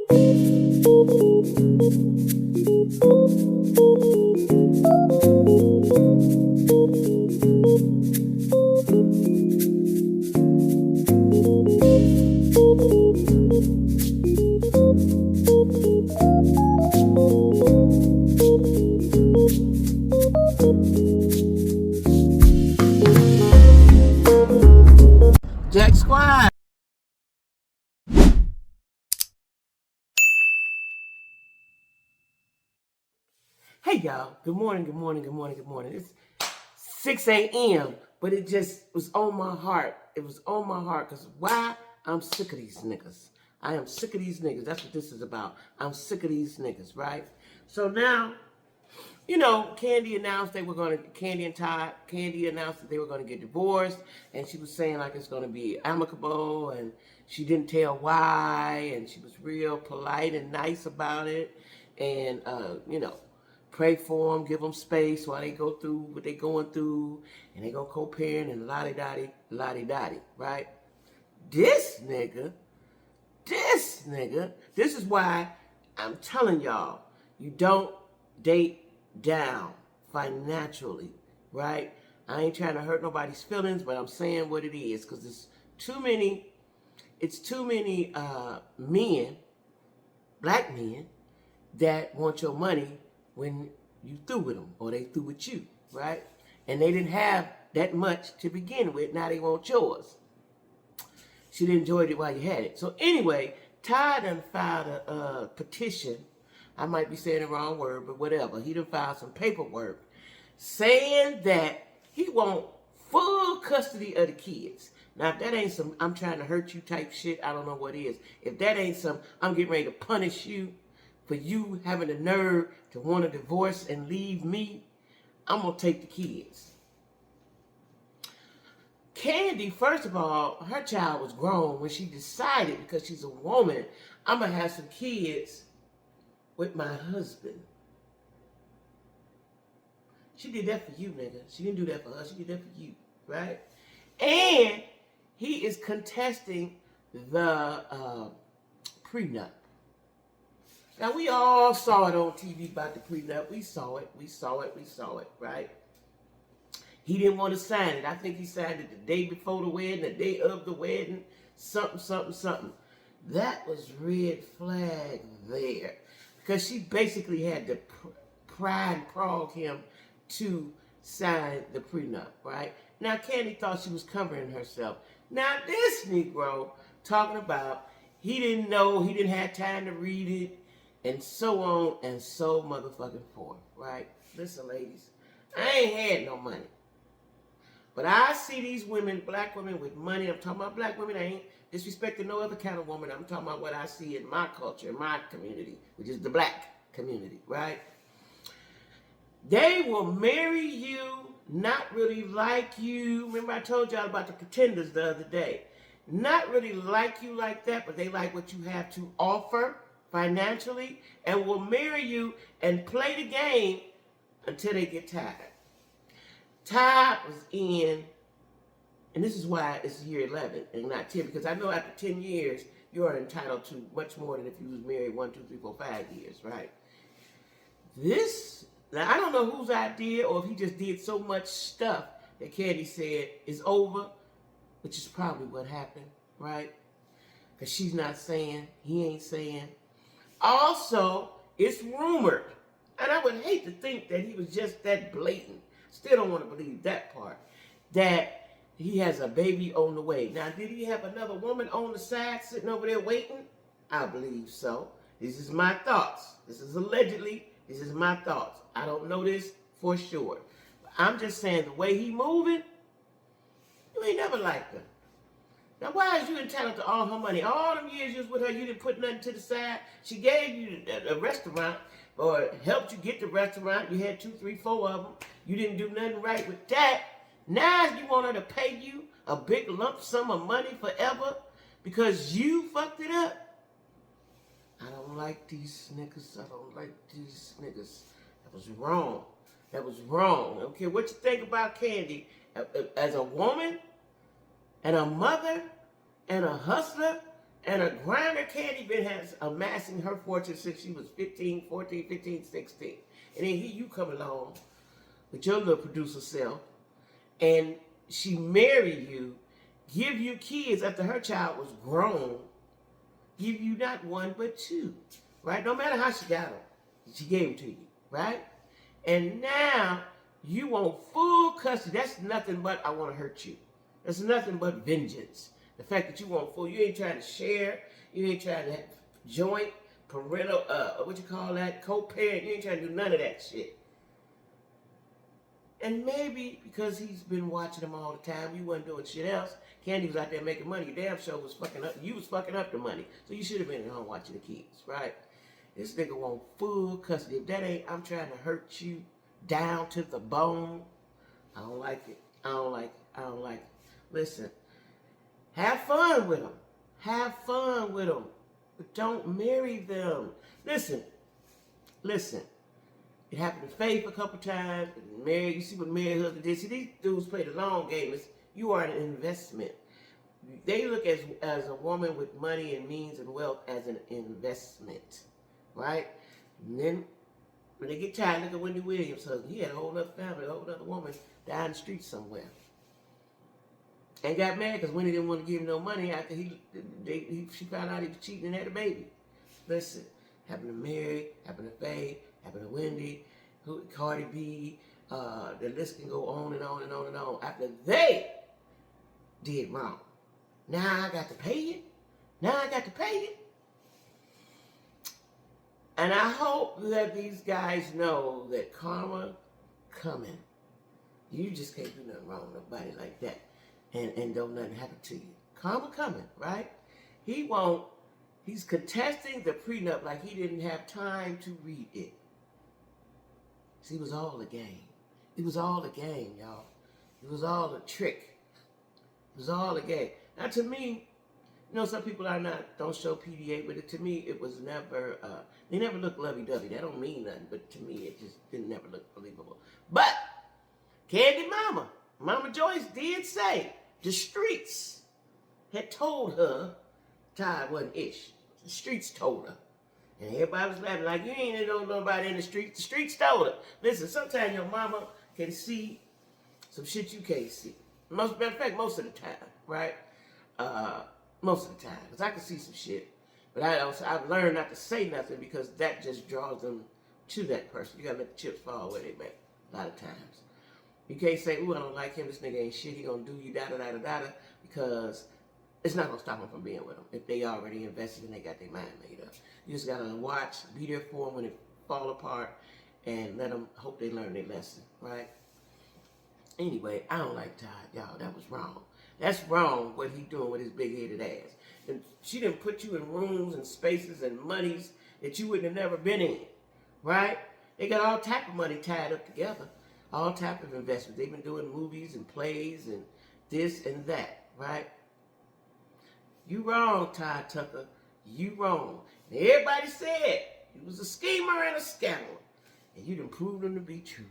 Jack Squad. Hey y'all, good morning, good morning, good morning, good morning. It's 6 a.m., but it just was on my heart. It was on my heart because why? I'm sick of these niggas. I am sick of these niggas. That's what this is about. I'm sick of these niggas, right? So now, you know, Candy announced Candy and Todd, Candy announced that they were going to get divorced, and she was saying like it's going to be amicable, and she didn't tell why, and she was real polite and nice about it, and, you know, pray for them, give them space while they go through what they're going through, and they going to co-parent and lottie-dottie, right? This nigga, this is why I'm telling y'all, you don't date down financially, right? I ain't trying to hurt nobody's feelings, but I'm saying what it is because it's too many men, black men, that want your money when you through with them or they through with you, right? And they didn't have that much to begin with. Now they want yours. Should have enjoyed it while you had it. So anyway, Todd done filed a petition. I might be saying the wrong word, but whatever. He done filed some paperwork saying that he want full custody of the kids. Now, if that ain't some I'm trying to hurt you type shit, I don't know what is. If that ain't some I'm getting ready to punish you for you having the nerve to want to divorce and leave me, I'm going to take the kids. Candy, first of all, her child was grown when she decided, because she's a woman, I'm going to have some kids with my husband. She did that for you, nigga. She didn't do that for us. She did that for you, right? And he is contesting the prenup. Now, we all saw it on TV about the prenup. We saw it, right? He didn't want to sign it. I think he signed it the day before the wedding, the day of the wedding, something. That was red flag there. Because she basically had to pry and prod him to sign the prenup, right? Now, Candy thought she was covering herself. Now, this Negro talking about he didn't know, he didn't have time to read it, and so on and so motherfucking forth, right? Listen, ladies, I ain't had no money. But I see these women, black women with money. I'm talking about black women. I ain't disrespecting no other kind of woman. I'm talking about what I see in my culture, in my community, which is the black community, right? They will marry you, not really like you. Remember I told y'all about the pretenders the other day. Not really like you like that, but they like what you have to offer financially and will marry you and play the game until they get tired. Todd was in, and this is why it's year 11 and not 10, because I know after 10 years, you are entitled to much more than if you was married 1, 2, 3, 4, 5 years, right? Now I don't know whose idea or if he just did so much stuff that Candy said is over, which is probably what happened, right? Because she's not saying, he ain't saying. Also, it's rumored, and I would hate to think that he was just that blatant. Still don't want to believe that part, that he has a baby on the way. Now, did he have another woman on the side sitting over there waiting? I believe so. This is my thoughts. This is allegedly, this is my thoughts. I don't know this for sure. I'm just saying the way he moving, you ain't never liked her. Now, why is you entitled to all her money? All them years you was with her, you didn't put nothing to the side. She gave you a restaurant or helped you get the restaurant. You had 2, 3, 4 of them. You didn't do nothing right with that. Now you want her to pay you a big lump sum of money forever because you fucked it up? I don't like these niggas. I don't like these niggas. That was wrong. That was wrong. I don't care what you think about Candy. As a woman, and a mother, and a hustler, And a grinder Candy been has amassing her fortune since she was 15, 14, 15, 16. And then here you come along with your little producer self, and she marry you, give you kids after her child was grown, give you not one but two, right? No matter how she got them, she gave them to you, right? And now you want full custody. That's nothing but I want to hurt you. That's nothing but vengeance. The fact that you want full, you ain't trying to share, you ain't trying to have joint, parental, what you call that, co-parent, you ain't trying to do none of that shit. And maybe because he's been watching them all the time, you wasn't doing shit else. Candy was out there making money. Your damn show was fucking up. You was fucking up the money. So you should have been at home watching the kids, right? This nigga want full custody. If that ain't, I'm trying to hurt you down to the bone. I don't like it. I don't like it. I don't like it. Listen, have fun with them. Have fun with them. But don't marry them. Listen. It happened to Faith a couple times. Mary, you see what Mary husband did. See, these dudes play the long game. You are an investment. They look as a woman with money and means and wealth as an investment, right? And then when they get tired, look at Wendy Williams' husband. He had a whole other family, a whole other woman down the street somewhere. And got mad because Wendy didn't want to give him no money after she found out he was cheating and had a baby. Listen, happened to Mary, happened to Faye, happened to Wendy, Cardi B, the list can go on and on and on and on. After they did wrong. Now I got to pay it. And I hope that these guys know that karma coming. You just can't do nothing wrong with nobody like that. And don't nothing happen to you. Karma coming, right? He's contesting the prenup like he didn't have time to read it. See, it was all a game. It was all a game, y'all. It was all a trick. It was all a game. Now, to me, some people don't show PDA, but to me, it was never, they never looked lovey-dovey. That don't mean nothing, but to me, it just didn't never look believable. But, Candy Mama Joyce did say the streets had told her Todd wasn't ish. The streets told her. And everybody was laughing like, you ain't know nobody in the streets. The streets told her. Listen, sometimes your mama can see some shit you can't see. Matter of fact, most of the time, right? Most of the time. Because I can see some shit. But I've learned not to say nothing because that just draws them to that person. You got to let the chips fall where they may. A lot of times. You can't say, ooh, I don't like him. This nigga ain't shit. He gonna do you da-da-da-da-da. Because it's not gonna stop them from being with them if they already invested and they got their mind made up. You just gotta watch, be there for them when it fall apart, and let them hope they learn their lesson, right? Anyway, I don't like Todd, y'all. That was wrong. That's wrong what he doing with his big-headed ass. And she didn't put you in rooms and spaces and monies that you wouldn't have never been in, right? They got all type of money tied up together, all type of investments. They've been doing movies and plays and this and that, right? You wrong, Todd Tucker. You wrong. And everybody said he was a schemer and a scammer. And you done proved him to be true.